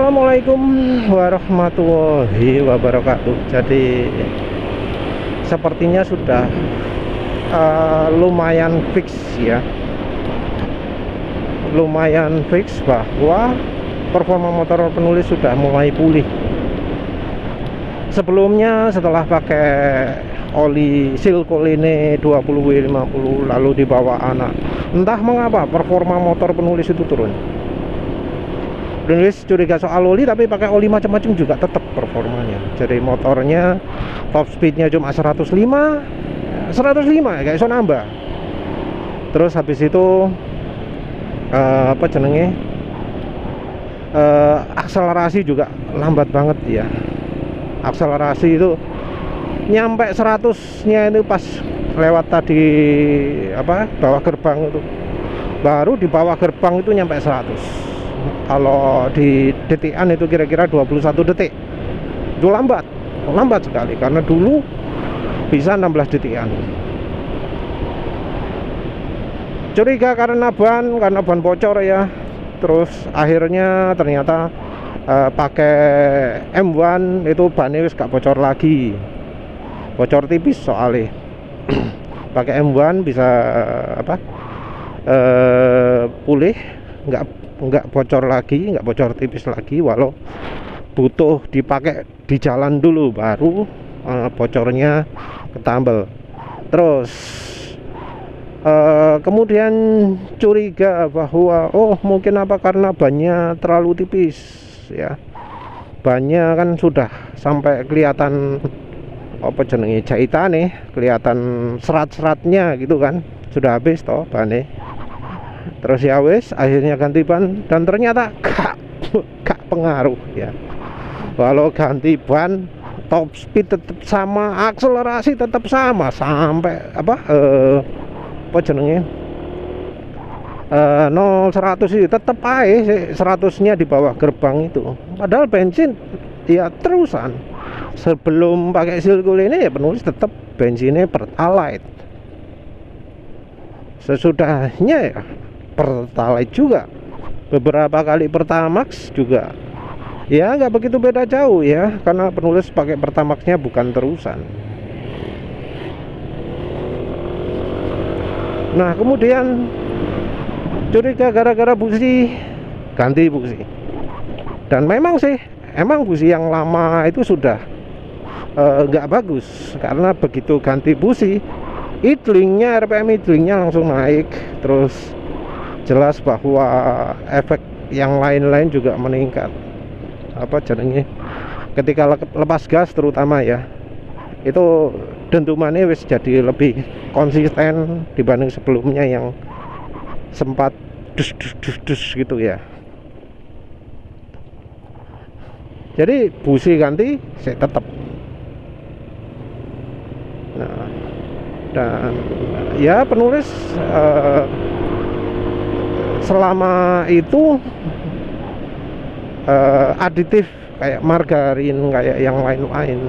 Assalamualaikum warahmatullahi wabarakatuh. Jadi sepertinya sudah lumayan fix ya, lumayan fix bahwa performa motor penulis sudah mulai pulih. Sebelumnya setelah pakai oli Silcoline 20W50 lalu dibawa anak, entah mengapa performa motor penulis itu turun. Penulis curiga soal oli, tapi pakai oli macam-macam juga tetap performanya. Jadi motornya top speednya cuma 105 ya, kayak iso nambah. Terus habis itu akselerasi juga lambat banget ya. Akselerasi itu nyampe 100-nya itu pas lewat tadi bawah gerbang itu. Baru di bawah gerbang itu nyampe 100. Kalau di detikan itu kira-kira 21 detik. Itu lambat sekali, karena dulu bisa 16 detikan. Curiga karena ban bocor ya. Terus akhirnya ternyata pakai M1 itu bannya wis gak bocor lagi. Bocor tipis soalnya. Pakai M1 bisa pulih, nggak bocor lagi, nggak bocor tipis lagi, walau butuh dipakai di jalan dulu baru bocornya ketambel. Terus kemudian curiga bahwa mungkin karena bannya terlalu tipis ya, bannya kan sudah sampai kelihatan jahitan nih, kelihatan serat-seratnya gitu kan, sudah habis toh bannya. Terus ya wes, akhirnya ganti ban dan ternyata gak pengaruh ya. Walau ganti ban, top speed tetap sama, akselerasi tetap sama sampai 0-100 itu tetap aja 100-nya di bawah gerbang itu. Padahal bensin ya terusan. Sebelum pakai Silcoline ya penulis tetap bensinnya Pertalite. Sesudahnya ya Pertalite juga, beberapa kali Pertamax juga ya nggak begitu beda jauh ya, karena penulis pakai Pertamaxnya bukan terusan. Nah kemudian curiga gara-gara busi, ganti busi. Dan memang busi yang lama itu sudah nggak bagus, karena begitu ganti busi idlingnya, RPM idlingnya langsung naik. Terus jelas bahwa efek yang lain-lain juga meningkat. Ketika lepas gas terutama ya, itu dentumannya wis jadi lebih konsisten dibanding sebelumnya yang sempat dus gitu ya. Jadi busi ganti saya tetap. Nah, dan ya penulis selama itu aditif kayak margarin, kayak yang lain-lain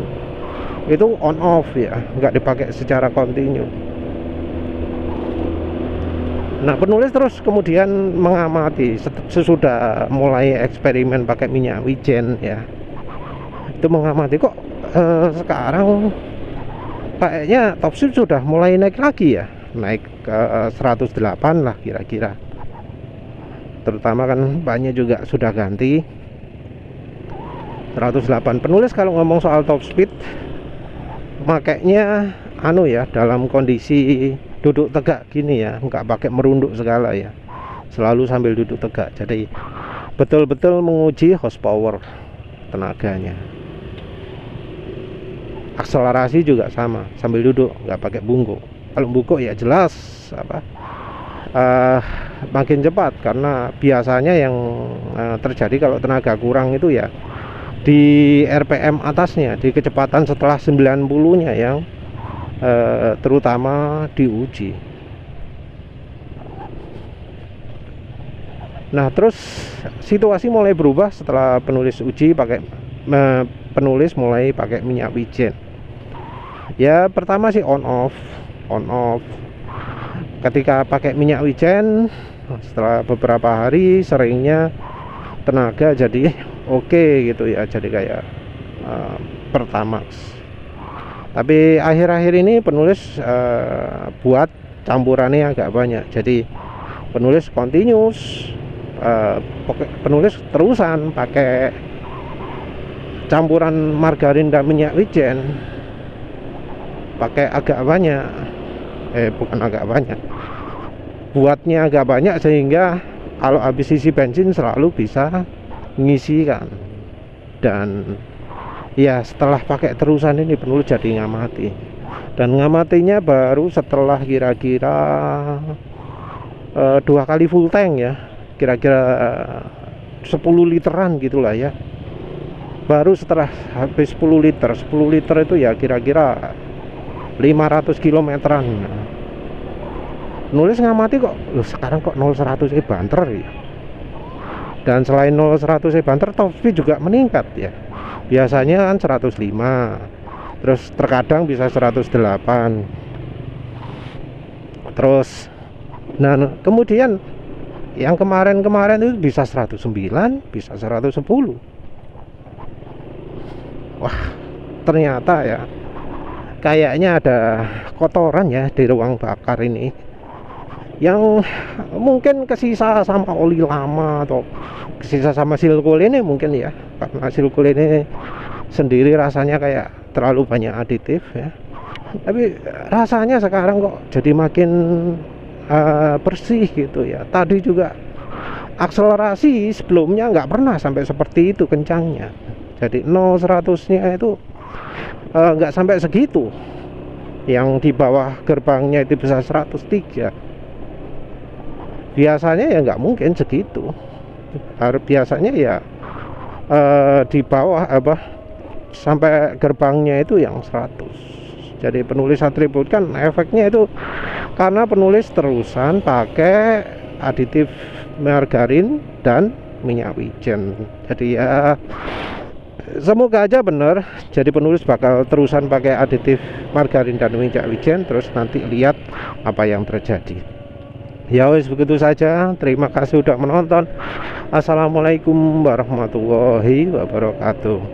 itu on off ya, nggak dipakai secara kontinu. Nah penulis terus kemudian mengamati sesudah mulai eksperimen pakai minyak wijen ya, itu mengamati kok sekarang kayaknya top speed sudah mulai naik lagi ya, naik ke 108 lah kira-kira. Terutama kan bannya juga sudah ganti 108. Penulis kalau ngomong soal top speed makanya dalam kondisi duduk tegak gini ya, nggak pakai merunduk segala ya, selalu sambil duduk tegak. Jadi betul-betul menguji horsepower, tenaganya. Akselerasi juga sama, sambil duduk, nggak pakai bungkuk. Kalau bungkuk ya jelas makin cepat, karena biasanya yang terjadi kalau tenaga kurang itu ya di RPM atasnya, di kecepatan setelah 90-nya yang terutama diuji. Nah terus situasi mulai berubah setelah penulis uji penulis mulai pakai minyak wijen. Ya pertama sih on off. Ketika pakai minyak wijen, setelah beberapa hari seringnya tenaga jadi oke gitu ya, jadi kayak Pertamax. Tapi akhir-akhir ini penulis buat campurannya agak banyak, jadi penulis continuous, penulis terusan pakai campuran margarin dan minyak wijen, pakai agak banyak, bukan agak banyak, buatnya agak banyak, sehingga kalau habis isi bensin selalu bisa ngisikan. Dan ya setelah pakai terusan ini penulis jadi ngamati, dan ngamatinya baru setelah kira-kira 2 kali full tank ya, kira-kira 10 literan gitulah ya. Baru setelah habis 10 liter itu ya kira-kira 500 kilometeran. Nulis ngamati kok, loh sekarang kok 0-100 banter ya. Dan selain 0-100 banter, top speed juga meningkat ya. Biasanya kan 105, terus terkadang bisa 108. Terus nah kemudian yang kemarin itu bisa 109, bisa 110. Wah, ternyata ya kayaknya ada kotoran ya di ruang bakar ini, yang mungkin kesisa sama oli lama atau kesisa sama silkul ini mungkin ya, karena silkul ini sendiri rasanya kayak terlalu banyak aditif ya. Tapi rasanya sekarang kok jadi makin bersih gitu ya. Tadi juga akselerasi sebelumnya nggak pernah sampai seperti itu kencangnya. Jadi 0-100-nya itu nggak sampai segitu. Yang di bawah gerbangnya itu bisa 103. Biasanya ya nggak mungkin segitu. Biasanya ya di bawah sampai gerbangnya itu yang 100. Jadi penulis atributkan efeknya itu karena penulis terusan pakai aditif margarin dan minyak wijen. Jadi ya semoga aja bener. Jadi penulis bakal terusan pakai aditif margarin dan minyak wijen, terus nanti lihat apa yang terjadi. Ya wes, begitu saja. Terima kasih sudah menonton. Assalamualaikum warahmatullahi wabarakatuh.